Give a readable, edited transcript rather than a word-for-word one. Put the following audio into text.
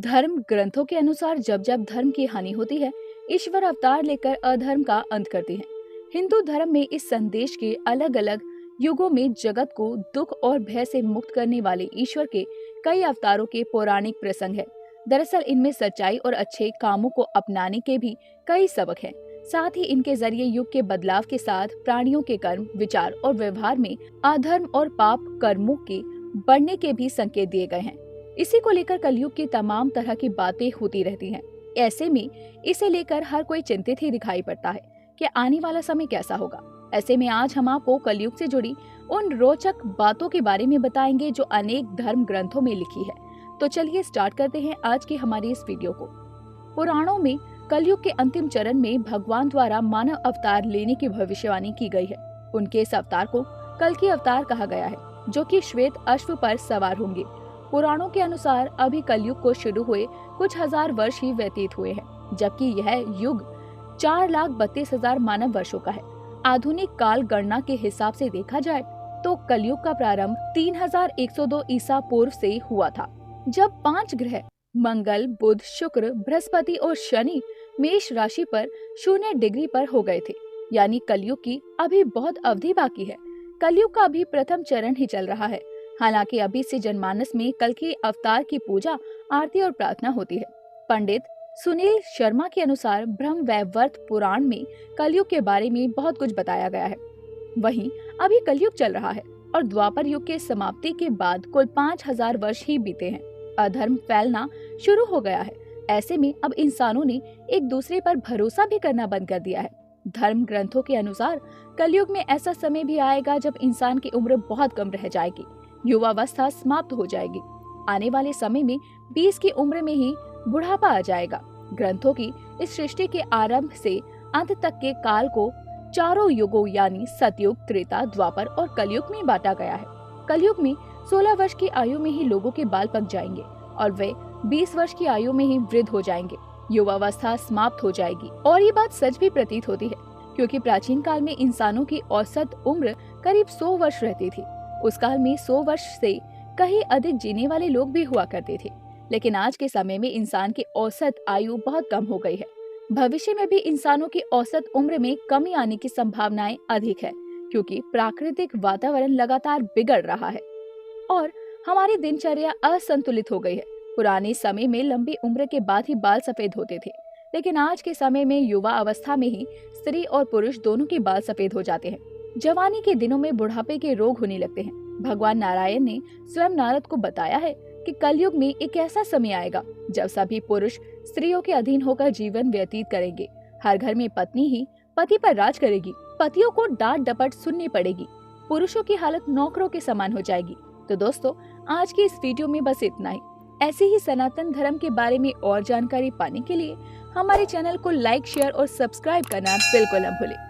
धर्म ग्रंथों के अनुसार जब जब धर्म की हानि होती है, ईश्वर अवतार लेकर अधर्म का अंत करते हैं। हिंदू धर्म में इस संदेश के अलग अलग युगों में जगत को दुख और भय से मुक्त करने वाले ईश्वर के कई अवतारों के पौराणिक प्रसंग है। दरअसल इनमें सच्चाई और अच्छे कामों को अपनाने के भी कई सबक हैं। साथ ही इनके जरिए युग के बदलाव के साथ प्राणियों के कर्म, विचार और व्यवहार में अधर्म और पाप कर्मों के बढ़ने के भी संकेत दिए गए हैं। इसी को लेकर कलयुग की तमाम तरह की बातें होती रहती हैं। ऐसे में इसे लेकर हर कोई चिंतित ही दिखाई पड़ता है कि आने वाला समय कैसा होगा। ऐसे में आज हम आपको कलयुग से जुड़ी उन रोचक बातों के बारे में बताएंगे जो अनेक धर्म ग्रंथों में लिखी है। तो चलिए स्टार्ट करते हैं आज की हमारी इस वीडियो को। पुराणों में कलयुग के अंतिम चरण में भगवान द्वारा मानव अवतार लेने की भविष्यवाणी की गई है। उनके इस अवतार को कल्कि अवतार कहा गया है, जो कि श्वेत अश्व पर सवार होंगे। पुराणों के अनुसार अभी कलयुग को शुरू हुए कुछ हजार वर्ष ही व्यतीत हुए हैं, जबकि यह युग 4,32,000 मानव वर्षों का है। आधुनिक काल गणना के हिसाब से देखा जाए तो कलयुग का प्रारंभ 3102 ईसा पूर्व से हुआ था, जब 5 ग्रह मंगल, बुध, शुक्र, बृहस्पति और शनि मेष राशि पर 0 डिग्री पर हो गए थे। यानी कलयुग की अभी बहुत अवधि बाकी है। कलयुग का अभी प्रथम चरण ही चल रहा है। हालांकि अभी से जनमानस में कल्कि अवतार की पूजा, आरती और प्रार्थना होती है। पंडित सुनील शर्मा के अनुसार ब्रह्म वैवर्त पुराण में कलयुग के बारे में बहुत कुछ बताया गया है। वहीं अभी कलयुग चल रहा है और द्वापर युग के समाप्ति के बाद कुल 5000 वर्ष ही बीते हैं। अधर्म फैलना शुरू हो गया है। ऐसे में अब इंसानों ने एक दूसरे पर भरोसा भी करना बंद कर दिया है। धर्म ग्रंथों के अनुसार कलयुग में ऐसा समय भी आएगा जब इंसान की उम्र बहुत कम रह जाएगी, युवावस्था समाप्त हो जाएगी। आने वाले समय में 20 की उम्र में ही बुढ़ापा आ जाएगा। ग्रंथों की इस सृष्टि के आरंभ से अंत तक के काल को 4 युगों यानी सतयुग, त्रेता, द्वापर और कलयुग में बांटा गया है। कलयुग में 16 वर्ष की आयु में ही लोगों के बाल पक जाएंगे और वे 20 वर्ष की आयु में ही वृद्ध हो जाएंगे। युवावस्था समाप्त हो जाएगी। और ये बात सच भी प्रतीत होती है, क्योंकि प्राचीन काल में इंसानों की औसत उम्र करीब 100 वर्ष रहती थी। उस काल में 100 वर्ष से कहीं अधिक जीने वाले लोग भी हुआ करते थे। लेकिन आज के समय में इंसान की औसत आयु बहुत कम हो गई है। भविष्य में भी इंसानों की औसत उम्र में कमी आने की संभावनाएं अधिक है, क्योंकि प्राकृतिक वातावरण लगातार बिगड़ रहा है और हमारी दिनचर्या असंतुलित हो गई है। पुराने समय में लंबी उम्र के बाद ही बाल सफेद होते थे, लेकिन आज के समय में युवा अवस्था में ही स्त्री और पुरुष दोनों के बाल सफेद हो जाते हैं। जवानी के दिनों में बुढ़ापे के रोग होने लगते हैं। भगवान नारायण ने स्वयं नारद को बताया है कि कलयुग में एक ऐसा समय आएगा जब सभी पुरुष स्त्रियों के अधीन होकर जीवन व्यतीत करेंगे। हर घर में पत्नी ही पति पर राज करेगी। पतियों को डांट डपट सुननी पड़ेगी। पुरुषों की हालत नौकरों के समान हो जाएगी। तो दोस्तों, आज की इस वीडियो में बस इतना ही। ऐसे ही सनातन धर्म के बारे में और जानकारी पाने के लिए हमारे चैनल को लाइक, शेयर और सब्सक्राइब करना बिल्कुल न भूलें।